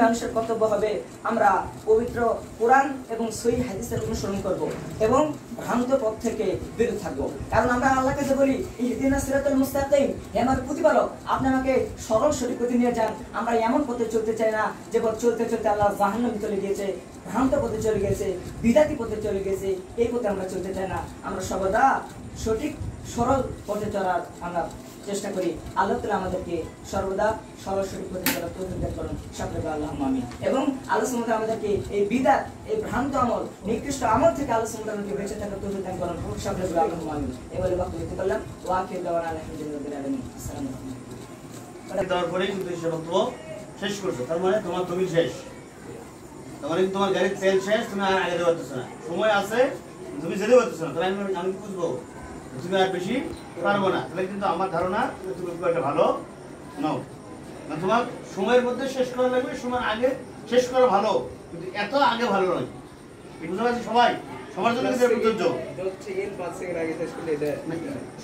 মানুষের কর্তব্য হবে আমরা পবিত্র কোরআন এবং সহিহ হাদিসের অনুসরণ করব এবং ভ্রান্ত পথ থেকে বিরত থাকবো। কারণ আমরা আল্লাহকে যে বলি ইহদিনাস সিরাতাল মুস্তাকিম, হে আমার প্রতিপালক আপনি আমাকে সরল সঠিক পথে নিয়ে যান, আমরা এমন পথে চলতে চাই না যে পথ চলতে চলতে আল্লাহ জাহান্নামে চলে গিয়েছে, ভ্রান্ত পথে চলে গেছে, বিদাতি পথে চলে গেছে, এই পথে আমরা চলতে চাই না। আমরা সর্বদা সঠিক সরল পথে চলার আমরা চেষ্টা করি। আল্লাহ তাআলা আমাদেরকে সর্বদা সরল সঠিক পথে চলার তৌফিক দান করুন, সকলে আল্লাহুম্মা আমিন। এবং আল্লাহ সুবহানাহু ওয়া তাআলা আমাদেরকে এই বিদআত, এই ভ্রান্ত আমল, নিকৃষ্ট আমল থেকে আল্লাহ সুবহানাহু ওয়া তাআলা বেঁচে থাকার তৌফিক দান করুন, সকলে আল্লাহুম্মা আমিন। এবারে বক্তব্য করলাম ওয়া আখিরু দাওয়ানা আলহামদুলিল্লাহি রাব্বিল আলামিন। আসসালামু আলাইকুম। তারপরে কিন্তু সে বক্তব্য শেষ করছো, তার মানে তোমার তুমি শেষ, তারপরে তোমার গাড়ির তেল শেষ, তুমি আর আগে যেতে পারতেছো না, সময় আছে তুমি যেতে পারতেছো না, তাহলে আমি বুঝবো তুমি আর বেশি পারবো না, তাহলে কিন্তু আমার ধারণা তুমি খুব একটা ভালো নাও না। তোমার সময়ের মধ্যে শেষ করা লাগবে, সময় আগে শেষ করা ভালো, কিন্তু এত আগে ভালো নয়। বুঝতে পারছি সবাই, সবার জন্য কিন্তু প্রযোজ্য।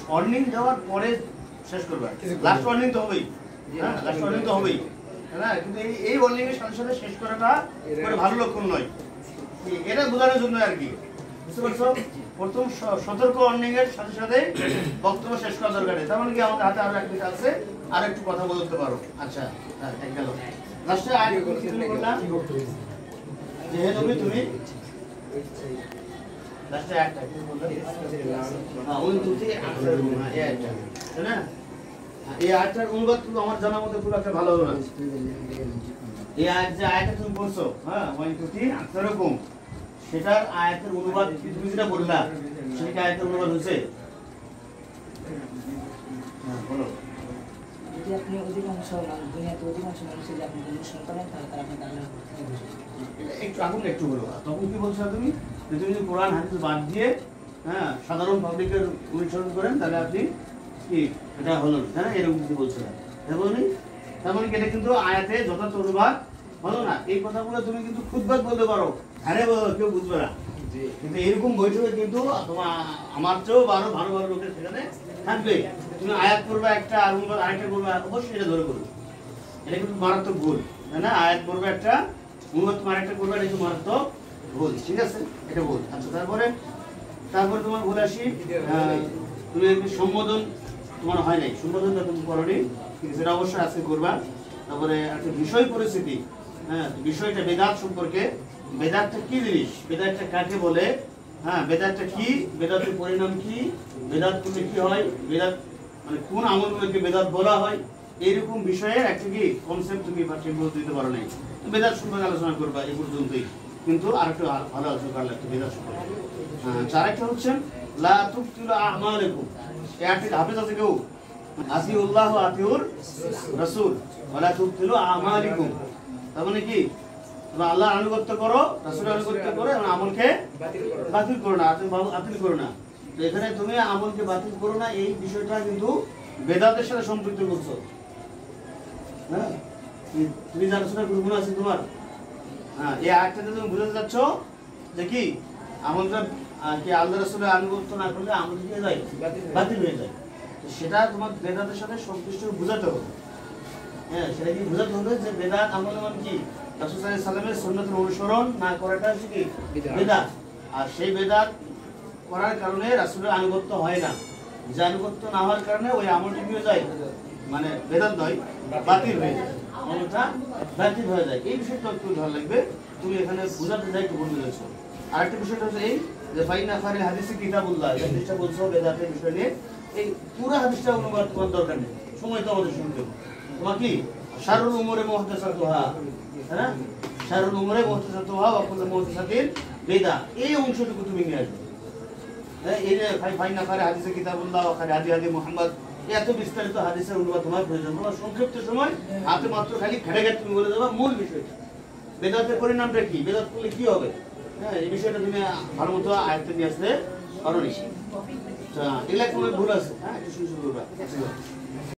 ওয়ার্নিং দেওয়ার পরে শেষ করবা, লাস্ট ওয়ার্নিং তো হবেই, হ্যাঁ লাস্ট ওয়ার্নিং তো হবেই, হ্যাঁ, কিন্তু এই ওয়ার্নিং এর সাথে সাথে শেষ করাটা করে ভালো লক্ষণ নয়, এটা বোঝানোর জন্য আর কি। বুঝতে পারছো? প্রথম সতর্ক ওয়ার্নিং এর সাথে সাথে বক্তব্য শেষ করা দরকার নেই। তার মানে কি আমাদের হাতে আরো এক মিনিট আছে, আর একটু কথা বলতে পারো। আচ্ছা এক গেল লাস্টে আগে বললাম যে হে নবী তুমি লাস্টে একটা কি বললাম, হ্যাঁ ওই দুটি আনসার করুন, এই একটা তাই না? এই আয়াতটার অনুবাদ কিন্তু আমার জানার মধ্যে খুব একটা ভালো হলো না। এই আয়াত যে আয়াতটা তুমি পড়ছো, হ্যাঁ ওই দুটি আনসার করুন, সেটার আয়াতের অনুবাদ তুমি যেটা বললা সেটা আয়াতের অনুবাদ হয়েছে? হ্যাঁ বলো। যদি আপনি অধিকাংশ দুনিয়াতে অধিকাংশ মানুষের যদি আপনি অনুসরণ করেন তাহলে তারা আপনাকে আল্লাহর পথ থেকে বুঝবে। একটু আগুন একটু বলো, তখন কি বলছো তুমি যে তুমি যদি কোরআন হাদিস বাদ দিয়ে হ্যাঁ সাধারণ পাবলিকের অনুসরণ করেন তাহলে আপনি কি এটা হলো না, হ্যাঁ এরকম কিছু বলছো না, হ্যাঁ বলনি? তার মানে এটা কিন্তু আয়াতে যথার্থ অনুবাদ হলো না। এই কথাগুলো তুমি কিন্তু খুদবাত বলতে পারো, আরে বলো কেউ বুঝবে না, কিন্তু এরকম বৈঠকে কিন্তু তোমার আমার চেয়েও আরো ভালো ভালো লোকের সেখানে থাকবে। তুমি আয়াত করবে একটা আর অনুবাদ আরেকটা করবে, অবশ্যই এটা ধরে করবে, এটা কিন্তু মারাত্মক ভুল, তাই না? আয়াত করবে একটা, অনুবাদ তোমার একটা করবে, এটা কিন্তু মারাত্মক ভুল, ঠিক আছে? এটা ভুল। আচ্ছা তারপরে তোমার বলে আসি, তুমি একটু সম্বোধন তোমার হয় নাই, সম্বোধনটা তুমি করনি, কিন্তু সেটা অবশ্যই আজকে করবা। তারপরে একটা বিষয় পরিস্থিতি, হ্যাঁ বিষয়টা বেদাত সম্পর্কে, বেদাতটা কি জিনিস, বেদাতটা কাকে বলে, হ্যাঁ বেদাতটা কি, বেদাতের পরিণাম কি, বেদাত করলে কি হয়, বেদাত মানে কোন আমলগুলোকে বেদাত বলা হয়, এইরকম বিষয়ে একটা কি কনসেপ্ট তুমি দিতে পারো নাই। বেদাত সম্পর্কে আলোচনা করবা এই পর্যন্তই, কিন্তু আর একটু ভালো আলোচনা করা লাগবে বেদাত সম্পর্কে। আরেকটা হচ্ছে লা তুবতিলু আমালাকুম, এই আয়াতটি হাফেজ আছে কেউ? আতিউল্লাহ ওয়া আতিউর রাসূল ওয়া লা তুবতিলু আমালাকুম, তার মানে কি তোমরা আল্লাহর আনুগত্য করো, রাসূলের আনুগত্য করো এবং আমলকে বাতিল করো না, বাতিল করো না। তো এখানে তুমি আমলকে বাতিল করো না, এই বিষয়টা কিন্তু বেদাতের সাথে সম্পৃক্ত করছো, হ্যাঁ তুমি জানো সেটা গুণ আছে তোমার, হ্যাঁ এই আয়াতটাতে তুমি বুঝাতে যাচ্ছ যে কি আমলটা কি আল্লাহ রাসূলের আনুগত্য না করলে আমল কি হয়ে যায়, বাতিল হয়ে যায়। তো সেটা তোমার বেদাতের সাথে সম্পৃক্ত বুঝাতে হবে, হ্যাঁ সেটা কি বুঝাতে হবে যে বেদাত আমল মানে কি রাসূল সাল্লাল্লাহু আলাইহি সাল্লামের সুন্নতের অনুসরণ না করাটা হচ্ছে কি বেদাত, আর সেই বেদাত করার কারণে রাসূলের আনুগত্য হয় না, যে আনুগত্য না হওয়ার কারণে ওই আমলটি হয়ে যায় মানে বেদাত নয়, বাতিল হয়ে যায়, আমলটা বাতিল হয়ে যায়। এই বিষয়টা একটু ভালো লাগবে, তুমি এখানে বুঝাতে যাই একটু বলতে যাচ্ছ। আরেকটা বিষয়টা হচ্ছে এই যে ফাইনা ফারিল হাদিসে কিতাবুল্লাহ, এই হাদিসটা বলছো বেদাতের বিষয় নিয়ে, এই পুরো হাদিসটা অনুবাদ করার দরকার নেই, সময় তো আমাদের শুনতে হবে। তোমার কি শারুল উমরে মুহদাসাতুহা, তাই না? শারুল উমরে মুহদাসাতুহা ওয়া কুল্লু মুহদাসাতিন বিদআহ, এই অংশটুকু তুমি নিয়ে আসবে। এই যে ফাইনা ফারিল হাদিসে কিতাবুল্লাহ ওয়া হাদি হাদি মুহাম্মদ, এত বিস্তারিত হাদিসের অনুবাদ তোমার প্রয়োজন, তোমার সংক্ষিপ্ত সময় হাতে মাত্র খালি ঘেটে তুমি বলে দেবা মূল বিষয়টা, বেদাতের পরিণামটা কি, বেদাত করলে কি হবে, হ্যাঁ এই বিষয়টা তুমি ভালো মতো আয়ত্তে নিয়ে আসতে পারো নি। এগুলা কোনো ভুল আছে, হ্যাঁ একটু শুরু করবা।